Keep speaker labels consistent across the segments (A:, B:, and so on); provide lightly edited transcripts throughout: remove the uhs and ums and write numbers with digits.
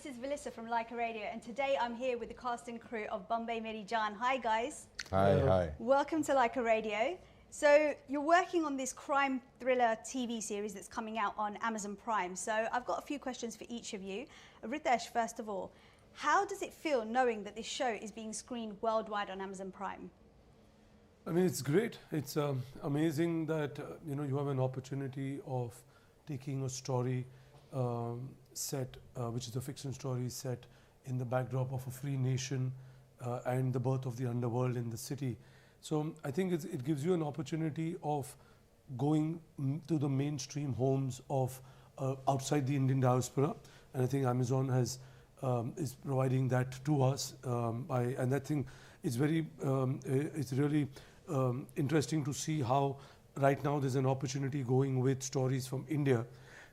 A: this is Vallisa from Lyca Radio, and today I'm here with the cast and crew of Bambai Meri Jaan. Hi guys.
B: Hi, hi.
A: Welcome to Lyca Radio. So you're working on this crime thriller TV series that's coming out on Amazon Prime. So I've got a few questions for each of you. Ritesh, first of all, how does it feel knowing that this show is being screened worldwide on Amazon Prime?
C: I mean, it's great. It's amazing that you have an opportunity of taking a story set, which is a fiction story set in the backdrop of a free nation and the birth of the underworld in the city. So I think it gives you an opportunity of going to the mainstream homes of outside the Indian diaspora, and I think Amazon is providing that to us. And I think it's it's really interesting to see how right now there's an opportunity going with stories from India,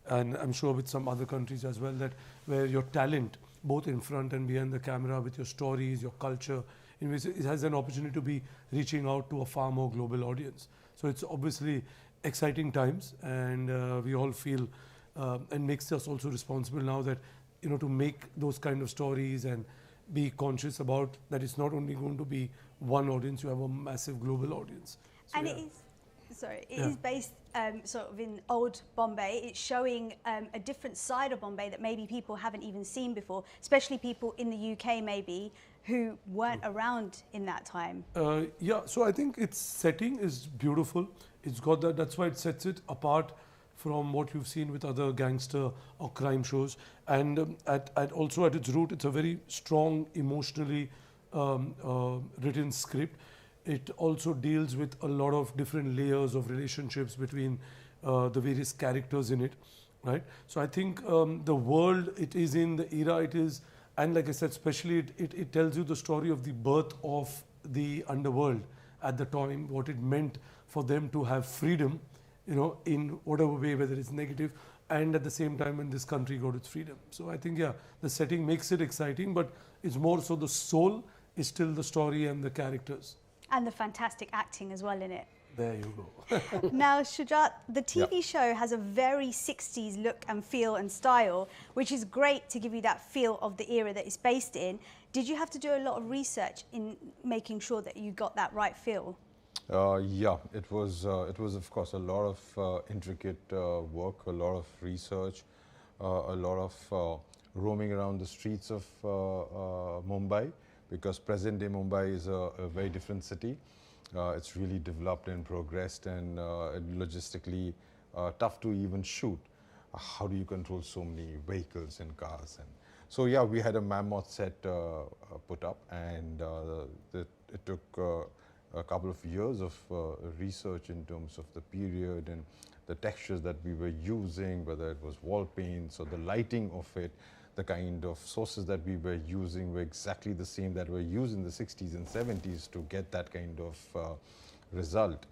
C: and I'm sure with some other countries as well, that where your talent, both in front and behind the camera, with your stories, your culture, in which it has an opportunity to be reaching out to a far more global audience. So it's obviously exciting times, and we all feel, and makes us also responsible now that, to make those kind of stories and be conscious about that it's not only going to be one audience, you have a massive global audience. So
A: and it is based sort of in old Bombay. It's showing a different side of Bombay that maybe people haven't even seen before, especially people in the UK maybe who weren't around in that time.
C: So I think its setting is beautiful. It's got that, that's why it sets it apart from what you've seen with other gangster or crime shows. And also at its root, it's a very strong, emotionally written script. It also deals with a lot of different layers of relationships between the various characters in it, right? So I think the world it is in, the era it is, and like I said, especially it tells you the story of the birth of the underworld at the time, what it meant for them to have freedom, in whatever way, whether it's negative, and at the same time when this country got its freedom. So I think, the setting makes it exciting, but it's more so the soul is still the story and the characters.
A: And the fantastic acting as well in it.
C: There you go.
A: Now, Shujat, the TV show has a very 60s look and feel and style, which is great to give you that feel of the era that it's based in. Did you have to do a lot of research in making sure that you got that right feel?
B: It was of course a lot of intricate work, a lot of research, a lot of roaming around the streets of Mumbai, because present day Mumbai is a very different city. It's really developed and progressed, and logistically tough to even shoot. How do you control so many vehicles and cars? And so we had a mammoth set put up, and it took a couple of years of research in terms of the period and the textures that we were using, whether it was wall paints or the lighting of it. The kind of sources that we were using were exactly the same that were used in the 60s and 70s to get that kind of result.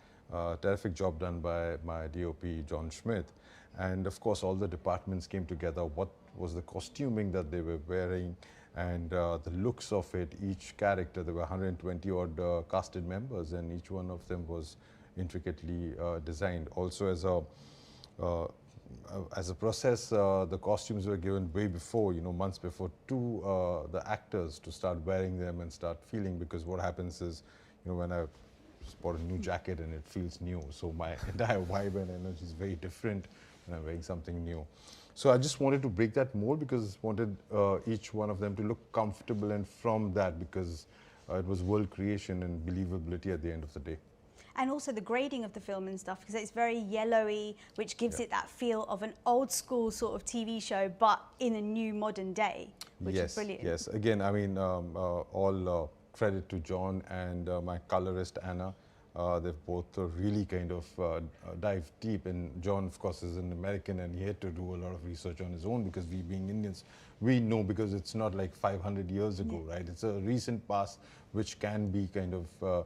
B: Terrific job done by my DOP, John Schmidt. And of course, all the departments came together. What was the costuming that they were wearing, and the looks of it. Each character, there were 120 odd casted members, and each one of them was intricately designed. Also, as a process, the costumes were given way before, months before, to the actors to start wearing them and start feeling, because what happens is, when I bought a new jacket and it feels new, so my entire vibe and energy is very different when I'm wearing something new. So I just wanted to break that mold, because I wanted each one of them to look comfortable, and from that, because it was world creation and believability at the end of the day.
A: And also the grading of the film and stuff, because it's very yellowy, which gives it that feel of an old school sort of TV show, but in a new modern day, which is brilliant.
B: Yes, again, I mean, all credit to John and my colorist, Anna. They've both really kind of dived deep, and John, of course, is an American, and he had to do a lot of research on his own, because we being Indians, we know, because it's not like 500 years ago, right? It's a recent past which can be kind of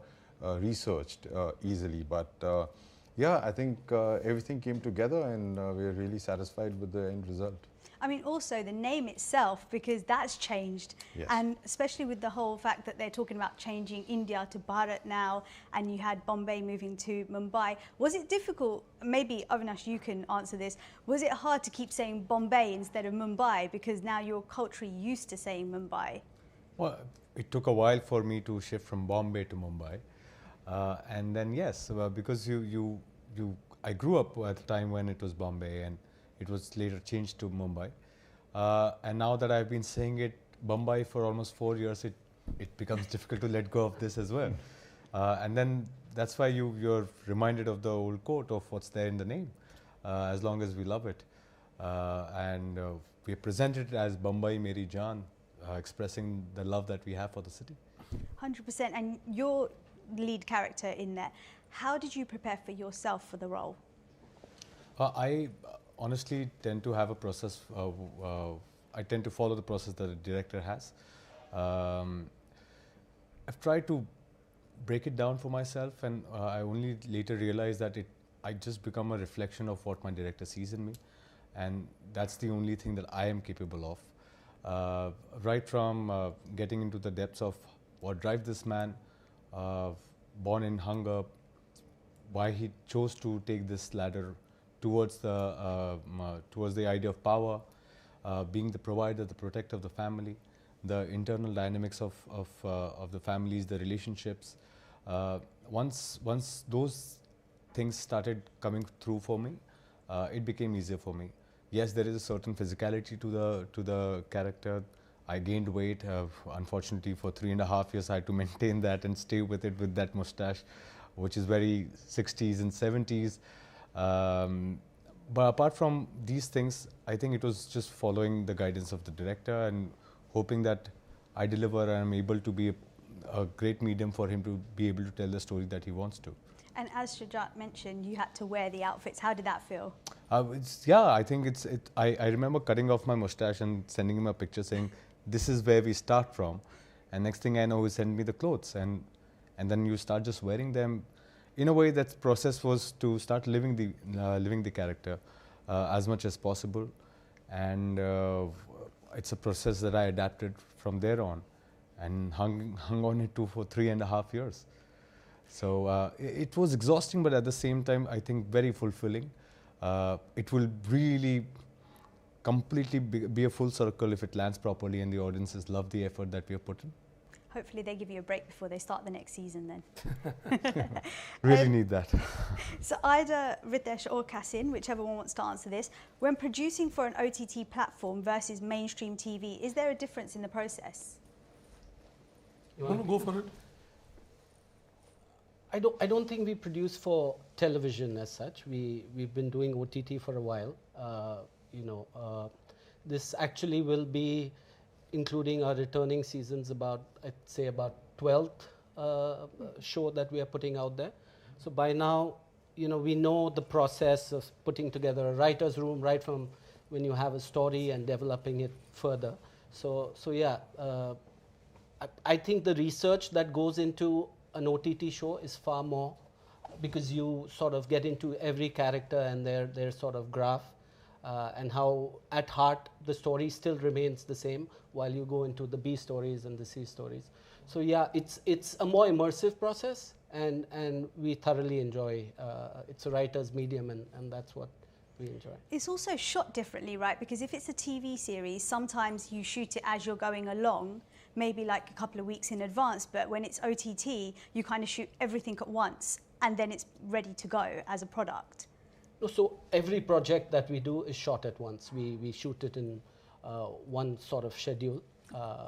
B: researched easily, but I think everything came together, and we're really satisfied with the end result.
A: I mean, also the name itself, because that's changed.
B: Yes.
A: And especially with the whole fact that they're talking about changing India to Bharat now, and you had Bombay moving to Mumbai. Was it difficult? Maybe, Avinash, you can answer this. Was it hard to keep saying Bombay instead of Mumbai, because now you're culturally used to saying Mumbai?
D: Well, it took a while for me to shift from Bombay to Mumbai. And then, yes, because I grew up at the time when it was Bombay, and it was later changed to Mumbai. And now that I've been saying it Bombay for almost 4 years, it becomes difficult to let go of this as well. And then that's why you're reminded of the old quote of what's there in the name, as long as we love it. And we presented it as Bambai Meri Jaan, expressing the love that we have for the city.
A: 100%. And your lead character in there, how did you prepare for yourself for the role?
D: I honestly tend to have a process. I tend to follow the process that a director has. I've tried to break it down for myself, and I only later realized that I just become a reflection of what my director sees in me, and that's the only thing that I am capable of. Right from getting into the depths of what drives this man, born in hunger, why he chose to take this ladder towards the idea of power, being the provider, the protector of the family, the internal dynamics of the families, the relationships. Once those things started coming through for me, it became easier for me. Yes, there is a certain physicality to the character. I gained weight. Unfortunately, for 3.5 years, I had to maintain that and stay with it with that mustache, which is very 60s and 70s. But apart from these things, I think it was just following the guidance of the director and hoping that I deliver and I'm able to be a great medium for him to be able to tell the story that he wants to.
A: And as Shujat mentioned, you had to wear the outfits. How did that feel?
D: I think I remember cutting off my mustache and sending him a picture saying, this is where we start from. And next thing I know, he sent me the clothes. And then you start just wearing them. In a way, that process was to start living the character as much as possible. And it's a process that I adapted from there on and hung on it for 3.5 years. So it was exhausting, but at the same time, I think very fulfilling. It will really completely be a full circle if it lands properly and the audiences love the effort that we have put in.
A: Hopefully they give you a break before they start the next season then.
D: Really need that.
A: So either Ritesh or Kasin, whichever one wants to answer this, when producing for an OTT platform versus mainstream TV, is there a difference in the process?
C: You want to go for it?
E: I don't think we produce for television as such. We've been doing OTT for a while. This actually will be including our returning seasons, I'd say about 12th show that we are putting out there. So by now, we know the process of putting together a writer's room right from when you have a story and developing it further. So yeah, I think the research that goes into an OTT show is far more, because you sort of get into every character and their sort of graph. And how at heart the story still remains the same while you go into the B stories and the C stories. So yeah, it's a more immersive process, and we thoroughly enjoy. It's a writer's medium, and that's what we enjoy.
A: It's also shot differently, right? Because if it's a TV series, sometimes you shoot it as you're going along, maybe like a couple of weeks in advance. But when it's OTT, you kind of shoot everything at once, and then it's ready to go as a product.
E: So every project that we do is shot at once. We shoot it in one sort of schedule.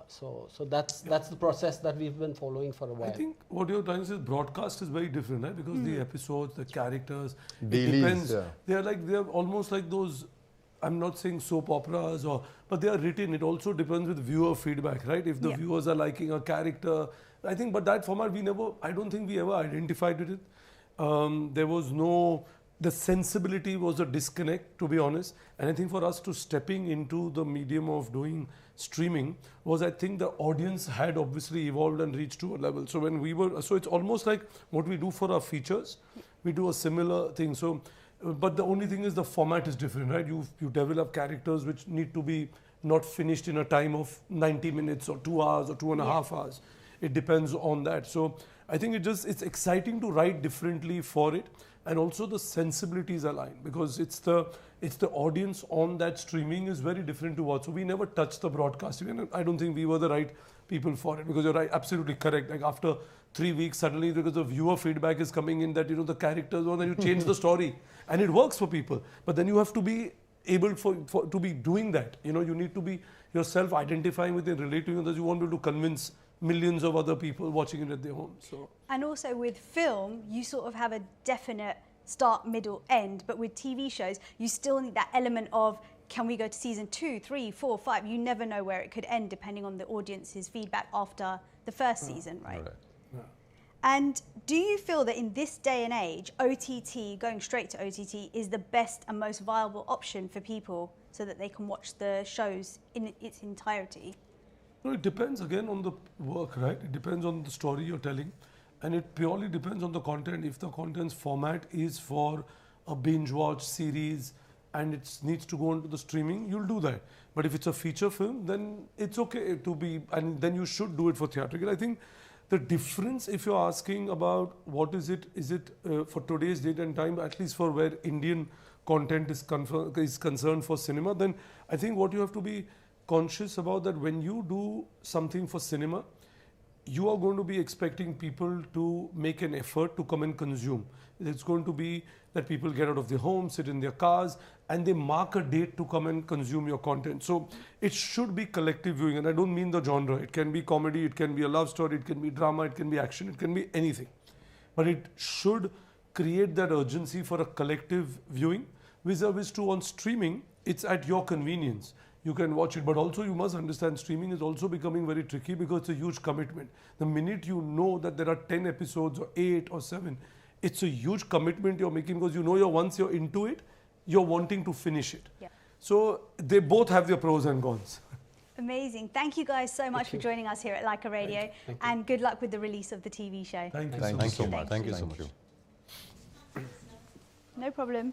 E: So that's the process that we've been following for a while.
C: I think what you're trying to say is broadcast is very different, right? Because the episodes, the characters,
B: Dailies,
C: it depends.
B: yeah.
C: They're almost like those. I'm not saying soap operas, but they are written. It also depends with viewer feedback, right? If the viewers are liking a character, I think. But that format, I don't think we ever identified with it. There was no. The sensibility was a disconnect, to be honest. And I think for us to stepping into the medium of doing streaming was, I think the audience had obviously evolved and reached to a level. So it's almost like what we do for our features, we do a similar thing. So But the only thing is the format is different, right? You develop characters which need to be not finished in a time of 90 minutes or 2 hours or 2.5 hours. It depends on that. So I think it's exciting to write differently for it, and also the sensibilities align, because it's the audience on that streaming is very different to what. So we never touched the broadcasting, and I don't think we were the right people for it, because you're right, absolutely correct. Like after 3 weeks, suddenly because the viewer feedback is coming in that, the characters, or then you change the story and it works for people. But then you have to be able to be doing that. You need to be yourself identifying with it, relating with others. You won't be able to convince millions of other people watching it at their home. So.
A: And also with film, you sort of have a definite start, middle, end. But with TV shows, you still need that element of, can we go to season 2, 3, 4, 5? You never know where it could end depending on the audience's feedback after the first season, right?
C: Yeah.
A: And do you feel that in this day and age, OTT, going straight to OTT, is the best and most viable option for people so that they can watch the shows in its entirety?
C: No, it depends again on the work, right? It depends on the story you're telling, and it purely depends on the content. If the content's format is for a binge watch series and it needs to go into the streaming, you'll do that. But if it's a feature film, then it's okay to be, and then you should do it for theatrical. I think the difference, if you're asking about what is it for today's date and time, at least for where Indian content is concerned for cinema, then I think what you have to be conscious about that when you do something for cinema, you are going to be expecting people to make an effort to come and consume. It's going to be that people get out of their homes, sit in their cars, and they mark a date to come and consume your content. So it should be collective viewing, and I don't mean the genre. It can be comedy, it can be a love story, it can be drama, it can be action, it can be anything. But it should create that urgency for a collective viewing. Vis-a-vis to on streaming, it's at your convenience. You can watch it, but also you must understand streaming is also becoming very tricky because it's a huge commitment. The minute you know that there are 10 episodes or 8 or 7, it's a huge commitment you're making, because once you're into it, you're wanting to finish it.
A: Yeah.
C: So they both have their pros and cons.
A: Amazing. Thank you guys so much for joining us here at Lyca Radio.
E: Thank you.
A: And good luck with the release of the TV show.
C: Thank you
D: Thank you so much.
A: Thank
D: Thank you so much.
A: No problem.